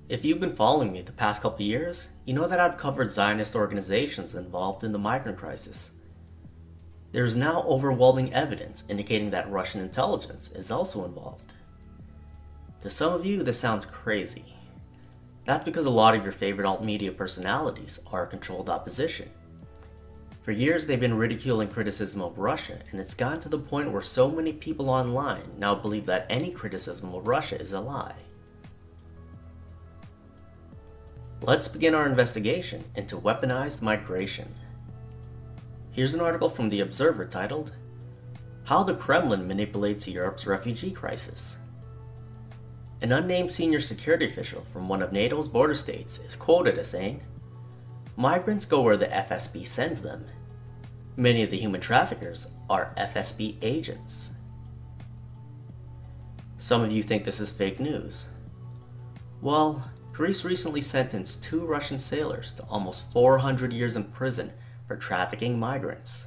If you've been following me the past couple years, you know that I've covered Zionist organizations involved in the migrant crisis. There is now overwhelming evidence indicating that Russian intelligence is also involved. To some of you, this sounds crazy. That's because a lot of your favorite alt-media personalities are a controlled opposition. For years, they've been ridiculing criticism of Russia, and it's gotten to the point where so many people online now believe that any criticism of Russia is a lie. Let's begin our investigation into weaponized migration. Here's an article from The Observer titled, "How the Kremlin Manipulates Europe's Refugee Crisis." An unnamed senior security official from one of NATO's border states is quoted as saying, "Migrants go where the FSB sends them. Many of the human traffickers are FSB agents." Some of you think this is fake news. Well, Greece recently sentenced 2 Russian sailors to almost 400 years in prison for trafficking migrants.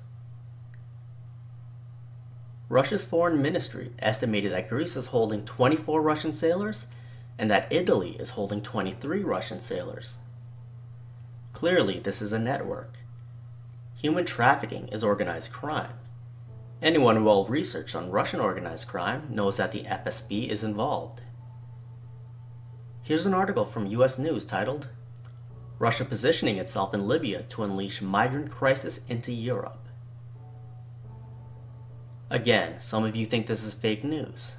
Russia's foreign ministry estimated that Greece is holding 24 Russian sailors and that Italy is holding 23 Russian sailors. Clearly, this is a network. Human trafficking is organized crime. Anyone well researched on Russian organized crime knows that the FSB is involved. Here's an article from US News titled, "Russia Positioning Itself in Libya to Unleash Migrant Crisis into Europe." Again, some of you think this is fake news.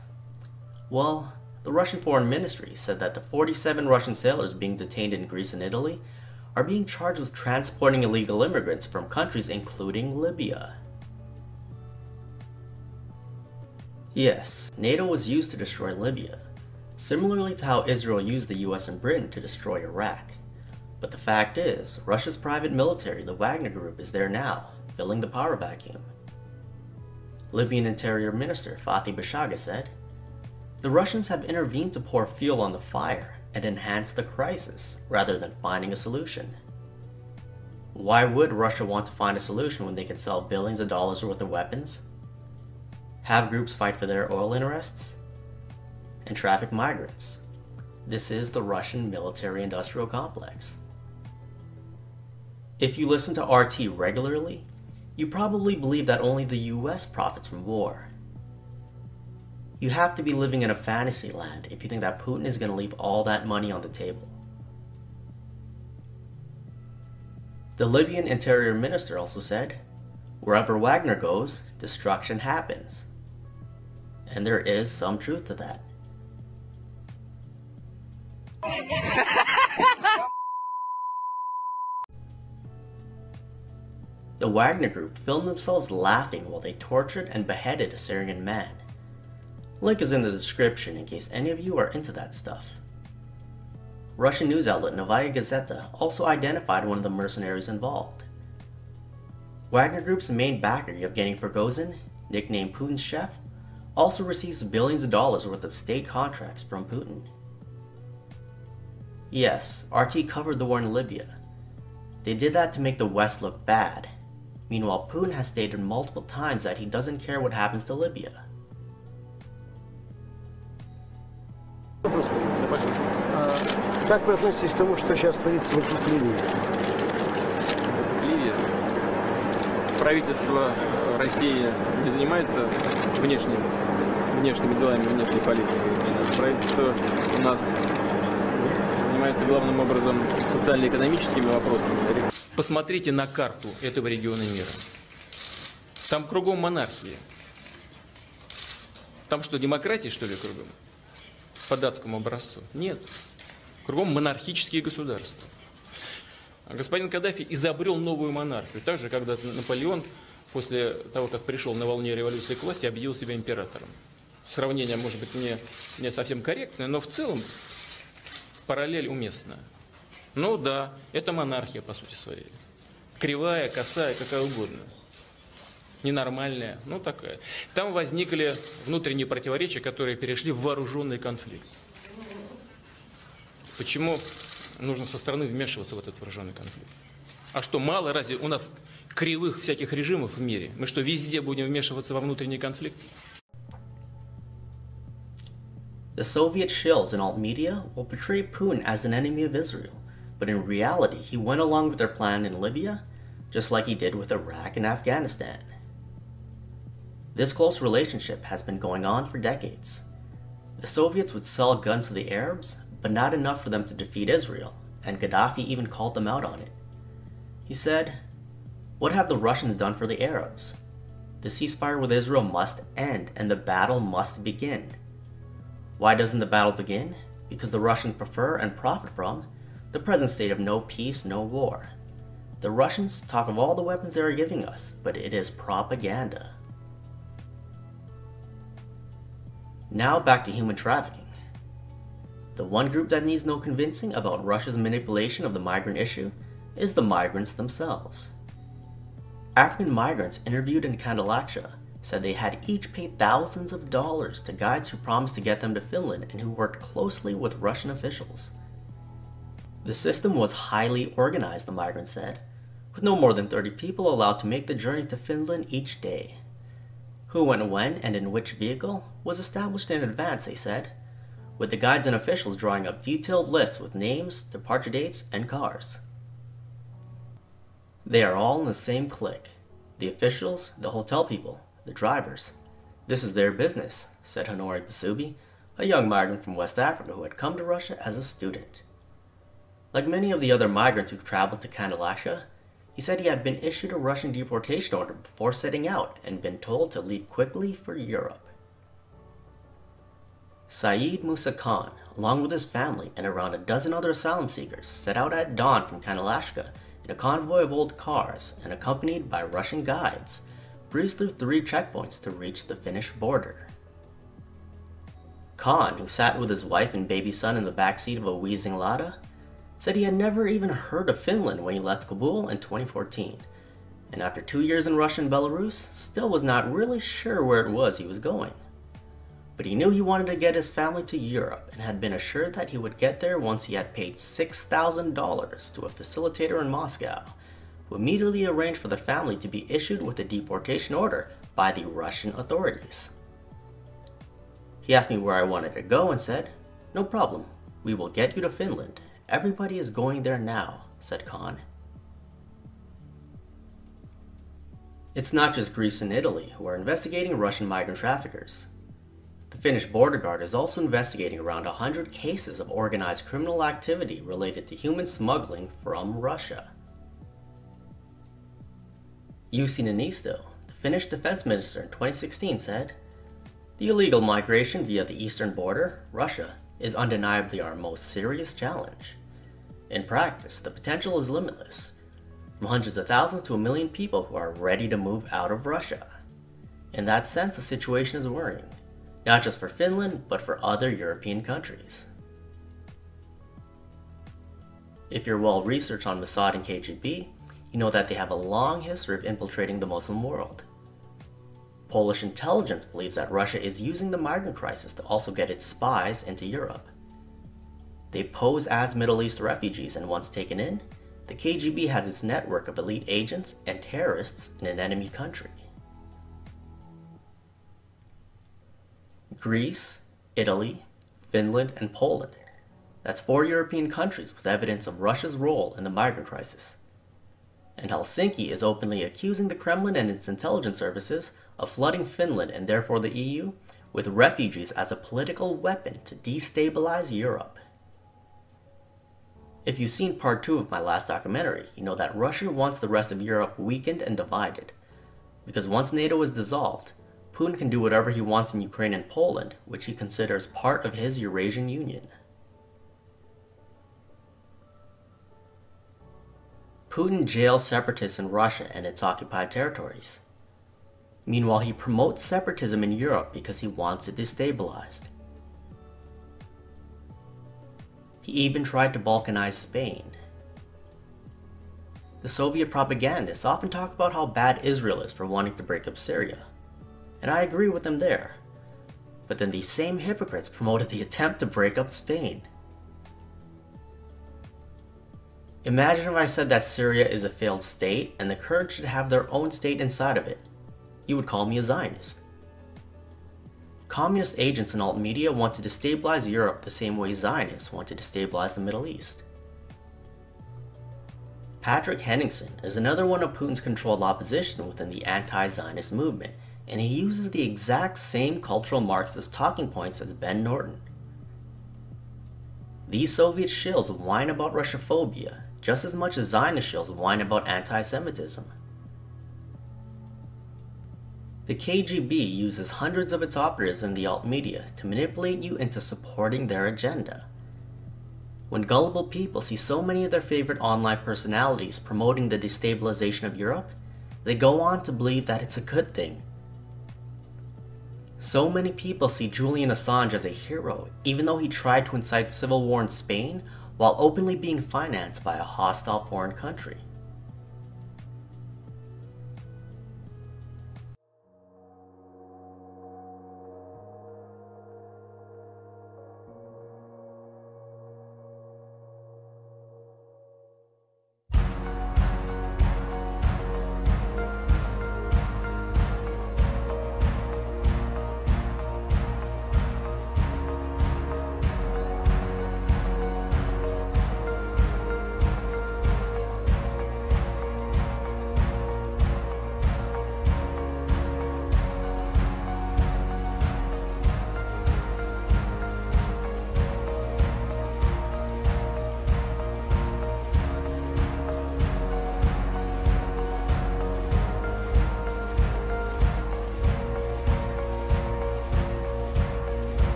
Well, the Russian Foreign Ministry said that the 47 Russian sailors being detained in Greece and Italy are being charged with transporting illegal immigrants from countries including Libya. Yes, NATO was used to destroy Libya, similarly to how Israel used the US and Britain to destroy Iraq. But the fact is, Russia's private military, the Wagner Group, is there now, filling the power vacuum. Libyan Interior Minister Fatih Bashagha said, "The Russians have intervened to pour fuel on the fire and enhance the crisis, rather than finding a solution." Why would Russia want to find a solution when they can sell billions of dollars worth of weapons, have groups fight for their oil interests, and traffic migrants? This is the Russian military-industrial complex. If you listen to RT regularly, you probably believe that only the US profits from war. You have to be living in a fantasy land if you think that Putin is going to leave all that money on the table. The Libyan Interior Minister also said, "Wherever Wagner goes, destruction happens." And there is some truth to that. The Wagner Group filmed themselves laughing while they tortured and beheaded a Syrian man. Link is in the description in case any of you are into that stuff. Russian news outlet Novaya Gazeta also identified one of the mercenaries involved. Wagner Group's main backer Yevgeny Prigozhin, nicknamed Putin's chef, also receives billions of dollars worth of state contracts from Putin. Yes, RT covered the war in Libya. They did that to make the West look bad. Meanwhile, Putin has stated multiple times that he doesn't care what happens to Libya. Как вы относитесь к тому, что сейчас творится вокруг Ливии? Ливия. Правительство России не занимается внешними делами, внешней политикой. Правительство у нас занимается главным образом социально-экономическими вопросами. Посмотрите на карту этого региона мира. Там кругом монархия. Там что, демократия, что ли, кругом? По датскому образцу? Нет. Кругом монархические государства. А господин Каддафи изобрел новую монархию. Так же, когда Наполеон, после того, как пришел на волне революции к власти, объявил себя императором. Сравнение, может быть, не совсем корректное, но в целом параллель уместна. Ну да, это монархия по сути своей. Кривая, косая, какая угодно. Ненормальная, ну такая. Там возникли внутренние противоречия, которые перешли в вооруженный конфликт. Почему нужно со стороны вмешиваться в этот вооруженный конфликт? А что, мало разве у нас кривых всяких режимов в мире? Мы что, везде будем вмешиваться во внутренний конфликт? The Soviet shills and alt media will portray Putin as an enemy of Israel, but in reality he went along with their plan in Libya, just like he did with Iraq and Afghanistan. This close relationship has been going on for decades. The Soviets would sell guns to the Arabs, but not enough for them to defeat Israel, and Gaddafi even called them out on it. He said, "What have the Russians done for the Arabs? The ceasefire with Israel must end, and the battle must begin." Why doesn't the battle begin? Because the Russians prefer and profit from the present state of no peace, no war. The Russians talk of all the weapons they are giving us, but it is propaganda. Now back to human trafficking. The one group that needs no convincing about Russia's manipulation of the migrant issue is the migrants themselves. African migrants interviewed in Kandalaksha said they had each paid thousands of dollars to guides who promised to get them to Finland and who worked closely with Russian officials. The system was highly organized, the migrants said, with no more than 30 people allowed to make the journey to Finland each day. Who went when and in which vehicle was established in advance, they said, with the guides and officials drawing up detailed lists with names, departure dates, and cars. They are all in the same clique. The officials, the hotel people, the drivers. This is their business, said Honore Basubi, a young migrant from West Africa who had come to Russia as a student. Like many of the other migrants who traveled to Kandalaksha, he said he had been issued a Russian deportation order before setting out and been told to leave quickly for Europe. Saeed Musa Khan, along with his family and around a dozen other asylum seekers, set out at dawn from Kandalaksha in a convoy of old cars and accompanied by Russian guides, breezed through 3 checkpoints to reach the Finnish border. Khan, who sat with his wife and baby son in the backseat of a wheezing Lada, said he had never even heard of Finland when he left Kabul in 2014, and after 2 years in Russia and Belarus, still was not really sure where it was he was going. But he knew he wanted to get his family to Europe and had been assured that he would get there once he had paid $6,000 to a facilitator in Moscow, who immediately arranged for the family to be issued with a deportation order by the Russian authorities. He asked me where I wanted to go and said, "No problem, we will get you to Finland. Everybody is going there now," said Khan. It's not just Greece and Italy who are investigating Russian migrant traffickers. The Finnish border guard is also investigating around 100 cases of organized criminal activity related to human smuggling from Russia. Jussi Niinisto, the Finnish defense minister in 2016, said, "The illegal migration via the eastern border, Russia, is undeniably our most serious challenge. In practice, the potential is limitless, from hundreds of thousands to 1 million people who are ready to move out of Russia. In that sense, the situation is worrying, not just for Finland, but for other European countries." If you're well researched on Mossad and KGB, you know that they have a long history of infiltrating the Muslim world. Polish intelligence believes that Russia is using the migrant crisis to also get its spies into Europe. They pose as Middle East refugees, and once taken in, the KGB has its network of elite agents and terrorists in an enemy country. Greece, Italy, Finland, and Poland. That's 4 European countries with evidence of Russia's role in the migrant crisis. And Helsinki is openly accusing the Kremlin and its intelligence services of flooding Finland and therefore the EU with refugees as a political weapon to destabilize Europe. If you've seen part 2 of my last documentary, you know that Russia wants the rest of Europe weakened and divided. Because once NATO is dissolved, Putin can do whatever he wants in Ukraine and Poland, which he considers part of his Eurasian Union. Putin jails separatists in Russia and its occupied territories. Meanwhile, he promotes separatism in Europe because he wants it destabilized. He even tried to balkanize Spain. The Soviet propagandists often talk about how bad Israel is for wanting to break up Syria, and I agree with them there. But then these same hypocrites promoted the attempt to break up Spain. Imagine if I said that Syria is a failed state and the Kurds should have their own state inside of it. You would call me a Zionist. communist agents in alt media want to destabilize Europe the same way Zionists want to destabilize the Middle East. Patrick Henningsen is another one of Putin's controlled opposition within the anti-Zionist movement, and he uses the exact same cultural Marxist talking points as Ben Norton. These Soviet shills whine about Russophobia just as much as Zionist shills whine about anti-Semitism. The KGB uses hundreds of its operatives in the alt media to manipulate you into supporting their agenda. When gullible people see so many of their favorite online personalities promoting the destabilization of Europe, they go on to believe that it's a good thing. So many people see Julian Assange as a hero, even though he tried to incite civil war in Spain while openly being financed by a hostile foreign country.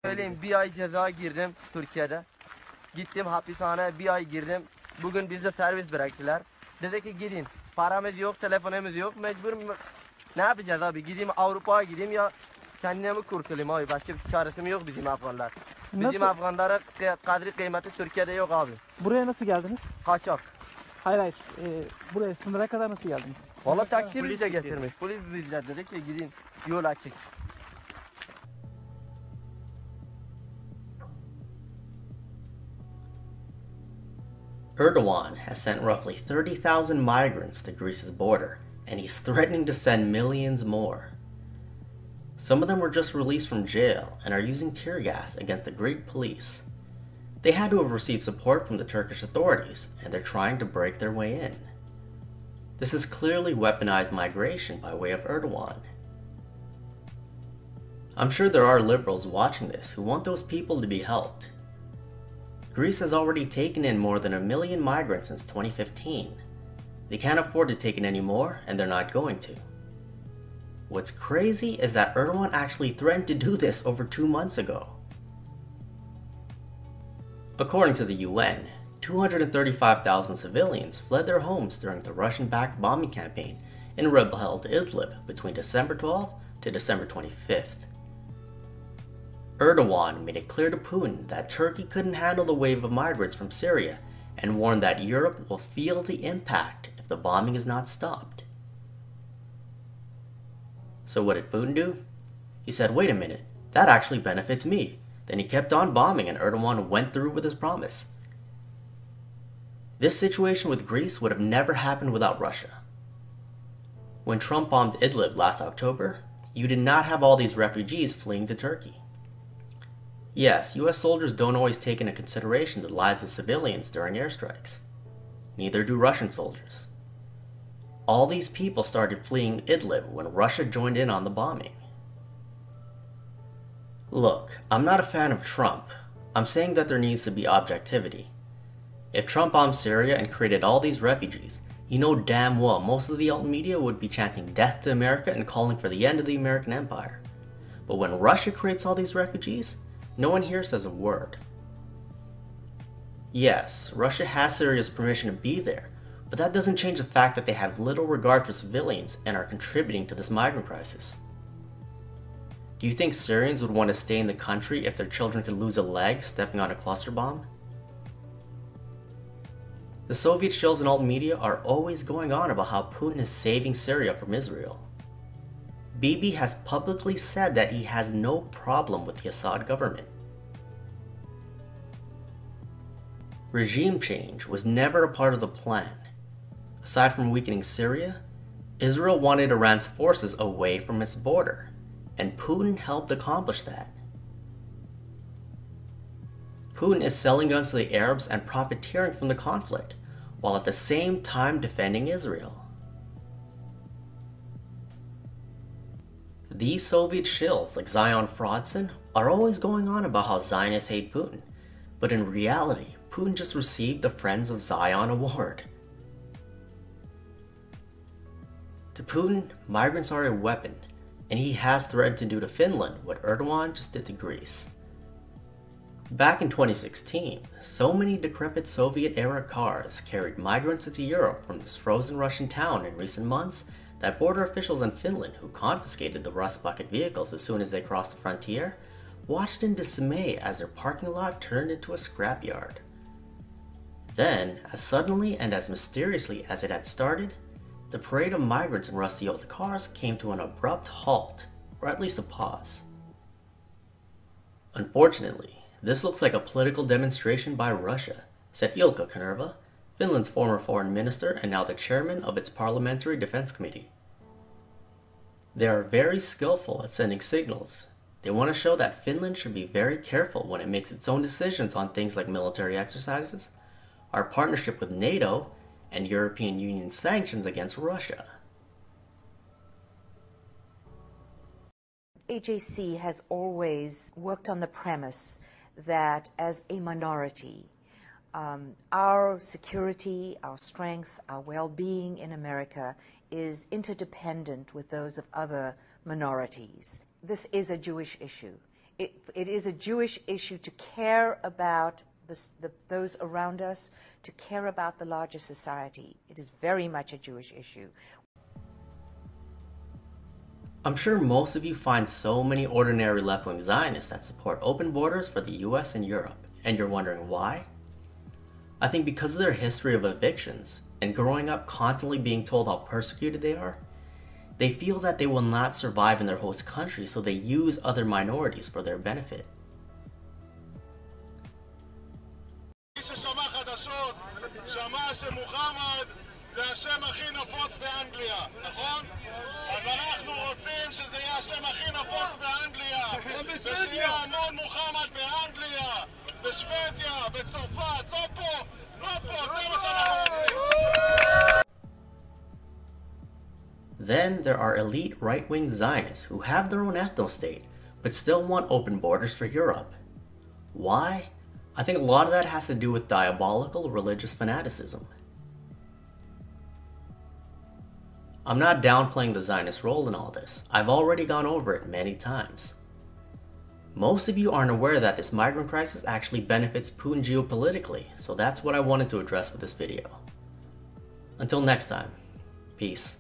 Söyleyeyim, bir ay ceza girdim Türkiye'de. Gittim hapishaneye, bir ay girdim. Bugün bize servis bıraktılar. Dedi ki gidin. Paramız yok, telefonumuz yok. Mecbur ne yapacağız abi? Gideyim Avrupa'ya gideyim ya kendimi kurtulayım abi. Başka bir çaresi yok bizim Afganlar. Bizim Afganlara kadri kıymeti Türkiye'de yok abi. Buraya nasıl geldiniz? Kaçak. Hayır. Buraya sınıra kadar nasıl geldiniz? Valla taksi bize getirmiş. Polis bize dedi ki gidin, yol açık. Erdogan has sent roughly 30,000 migrants to Greece's border, and he's threatening to send millions more. Some of them were just released from jail and are using tear gas against the Greek police. They had to have received support from the Turkish authorities, and they're trying to break their way in. This is clearly weaponized migration by way of Erdogan. I'm sure there are liberals watching this who want those people to be helped. Greece has already taken in more than 1 million migrants since 2015. They can't afford to take in any more, and they're not going to. What's crazy is that Erdogan actually threatened to do this over 2 months ago. According to the UN, 235,000 civilians fled their homes during the Russian-backed bombing campaign in rebel-held Idlib between December 12th to December 25th. Erdogan made it clear to Putin that Turkey couldn't handle the wave of migrants from Syria and warned that Europe will feel the impact if the bombing is not stopped. So what did Putin do? He said, wait a minute, that actually benefits me. Then he kept on bombing and Erdogan went through with his promise. This situation with Greece would have never happened without Russia. When Trump bombed Idlib last October, you did not have all these refugees fleeing to Turkey. Yes, US soldiers don't always take into consideration the lives of civilians during airstrikes. Neither do Russian soldiers. All these people started fleeing Idlib when Russia joined in on the bombing. Look, I'm not a fan of Trump. I'm saying that there needs to be objectivity. If Trump bombed Syria and created all these refugees, you know damn well most of the alt media would be chanting death to America and calling for the end of the American empire. But when Russia creates all these refugees, no one here says a word. Yes, Russia has Syria's permission to be there, but that doesn't change the fact that they have little regard for civilians and are contributing to this migrant crisis. Do you think Syrians would want to stay in the country if their children could lose a leg stepping on a cluster bomb? The Soviet shills and alt media are always going on about how Putin is saving Syria from Israel. Bibi has publicly said that he has no problem with the Assad government. Regime change was never a part of the plan. Aside from weakening Syria, Israel wanted Iran's forces away from its border, and Putin helped accomplish that. Putin is selling guns to the Arabs and profiteering from the conflict, while at the same time defending Israel. These Soviet shills like Zion Fraudson are always going on about how Zionists hate Putin, but in reality, Putin just received the Friends of Zion award. To Putin, migrants are a weapon, and he has threatened to do to Finland what Erdogan just did to Greece. Back in 2016, so many decrepit Soviet-era cars carried migrants into Europe from this frozen Russian town in recent months that border officials in Finland, who confiscated the rust bucket vehicles as soon as they crossed the frontier, watched in dismay as their parking lot turned into a scrapyard. Then, as suddenly and as mysteriously as it had started, the parade of migrants in rusty old cars came to an abrupt halt, or at least a pause. Unfortunately, this looks like a political demonstration by Russia, said Ilkka Kanerva, Finland's former foreign minister and now the chairman of its Parliamentary Defense Committee. They are very skillful at sending signals. They want to show that Finland should be very careful when it makes its own decisions on things like military exercises, our partnership with NATO, and European Union sanctions against Russia. AJC has always worked on the premise that as a minority, our security, our strength, our well-being in America is interdependent with those of other minorities. This is a Jewish issue. It is a Jewish issue to care about those around us, to care about the larger society. It is very much a Jewish issue. I'm sure most of you find so many ordinary left-wing Zionists that support open borders for the US and Europe, and you're wondering why? I think because of their history of evictions and growing up constantly being told how persecuted they are, they feel that they will not survive in their host country, so they use other minorities for their benefit. זה השם הכי נפוץ באנגליה, נכון? אז אנחנו רוצים שזה יהיה השם הכי נפוץ באנגליה ושיהיה המון מוחמד באנגליה, בשוודיה, בצרפת, לא פה, זה מה שאנחנו רוצים. Then there are elite right-wing Zionists who have their own ethno-state, but still want open borders for Europe. Why? I think a lot of that has to do with diabolical religious fanaticism. I'm not downplaying the Zionist role in all this. I've already gone over it many times. Most of you aren't aware that this migrant crisis actually benefits Putin geopolitically, so that's what I wanted to address with this video. Until next time, peace.